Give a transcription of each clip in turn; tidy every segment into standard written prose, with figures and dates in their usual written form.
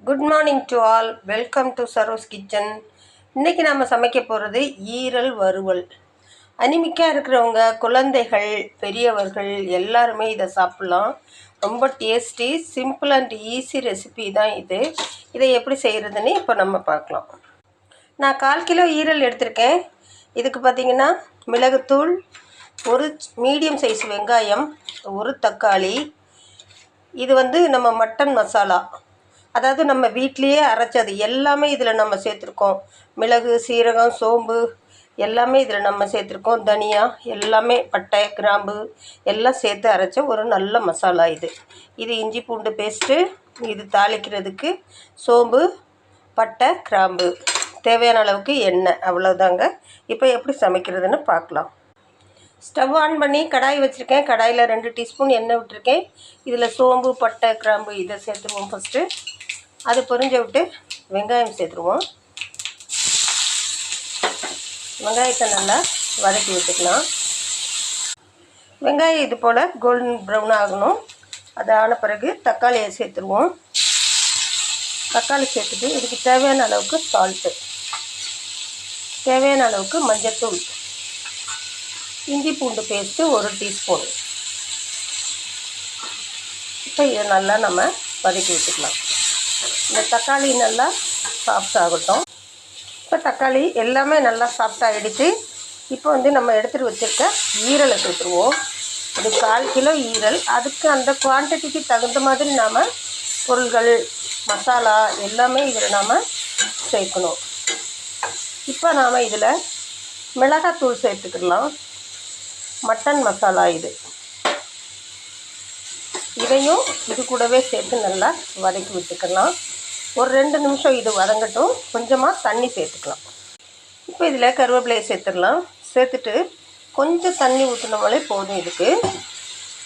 Good morning to all. Welcome to Saro's kitchen. இன்றைக்கி நம்ம சமைக்க போகிறது ஈரல் வறுவல். அனிமிக்காக இருக்கிறவங்க, குழந்தைகள், பெரியவர்கள் எல்லாருமே இதை சாப்பிட்லாம். ரொம்ப tasty, simple and easy recipe தான் இது. இதை எப்படி செய்கிறதுன்னு இப்போ நம்ம பார்க்கலாம். நான் 1/4 கிலோ ஈரல் எடுத்திருக்கேன். இதுக்கு பார்த்திங்கன்னா மிளகுத்தூள், ஒரு மீடியம் சைஸ் வெங்காயம், ஒரு தக்காளி, இது நம்ம மட்டன் மசாலா, அதாவது நம்ம வீட்லேயே அரைச்சது எல்லாமே இதில் நம்ம சேர்த்துருக்கோம். மிளகு, சீரகம், சோம்பு எல்லாமே இதில் நம்ம சேர்த்துருக்கோம். தனியா எல்லாமே, பட்டை, கிராம்பு எல்லாம் சேர்த்து அரைச்ச ஒரு நல்ல மசாலா இது. இஞ்சி பூண்டு பேஸ்ட்டு, இது தாளிக்கிறதுக்கு சோம்பு, பட்டை, கிராம்பு, தேவையான அளவுக்கு எண்ணெய், அவ்வளோதாங்க. இப்போ எப்படி சமைக்கிறதுன்னு பார்க்கலாம். ஸ்டவ் ஆன் பண்ணி கடாய் வச்சுருக்கேன். கடாயில் 2 டீஸ்பூன் எண்ணெய் விட்டுருக்கேன். இதில் சோம்பு, பட்டை, கிராம்பு இதை சேர்த்துருவோம். ஃபஸ்ட்டு அது பொரிஞ்ச விட்டு வெங்காயம் சேர்த்துருவோம். வெங்காயத்தை நல்லா வதக்கி விட்டுக்கலாம். வெங்காயம் இது போல் கோல்டன் ப்ரௌன் ஆகணும். அது ஆன பிறகு தக்காளியை சேர்த்துருவோம். தக்காளி சேர்த்துட்டு இதுக்கு தேவையான அளவுக்கு சால்ட்டு, தேவையான அளவுக்கு மஞ்சத்தூள், இஞ்சி பூண்டு பேஸ்ட்டு 1 டீஸ்பூன். இப்போ இதை நல்லா நம்ம வதக்கி விட்டுக்கலாம். இந்த தக்காளி நல்லா சாஃப்ட் ஆகட்டும். இப்போ தக்காளி எல்லாமே நல்லா சாஃப்ட் ஆகிடுச்சு. இப்போ நம்ம எடுத்துகிட்டு வச்சுருக்க ஈரலை சேர்த்துருவோம். இது 1/4 கிலோ ஈரல். அதுக்கு அந்த குவான்டிட்டிக்கு தகுந்த மாதிரி நாம் பொருள்கள், மசாலா எல்லாமே இதில் நாம் சேர்க்கணும். இப்போ நாம் இதில் மிளகாத்தூள் சேர்த்துக்கலாம். மட்டன் மசாலா இதையும் இது கூடவே சேர்த்து நல்லா வதக்கி விட்டுக்கலாம். ஒரு 2 நிமிஷம் இது வதங்கட்டும். கொஞ்சமாக தண்ணி சேர்த்துக்கலாம். இப்போ இதில் கருவேப்பிலையை சேர்த்துடலாம். சேர்த்துட்டு கொஞ்சம் தண்ணி ஊற்றினோம்னாலே போதும் இதுக்கு.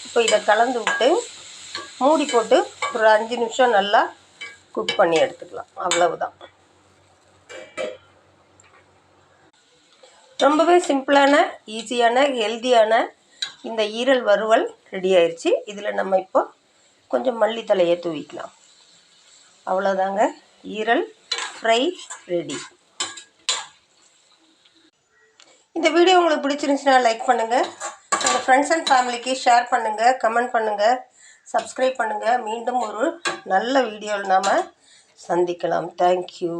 இப்போ இதை கலந்து விட்டு மூடி போட்டு ஒரு 5 நிமிஷம் நல்லா குக் பண்ணி எடுத்துக்கலாம். அவ்வளவுதான். ரொம்பவே சிம்பிளான, ஈஸியான, ஹெல்த்தியான இந்த ஈரல் வறுவல் ரெடி ஆயிடுச்சு. இதில் நம்ம இப்போ கொஞ்சம் மல்லித்தலையை தூவிக்கலாம். அவ்வளோதாங்க, ஈரல் ஃப்ரை ரெடி. இந்த வீடியோ உங்களுக்கு பிடிச்சிருந்துச்சுன்னா லைக் பண்ணுங்கள், உங்கள் ஃப்ரெண்ட்ஸ் அண்ட் ஃபேமிலிக்கு ஷேர் பண்ணுங்கள், கமெண்ட் பண்ணுங்கள், சப்ஸ்கிரைப் பண்ணுங்கள். மீண்டும் ஒரு நல்ல வீடியோவில் நாம் சந்திக்கலாம். தேங்க்யூ.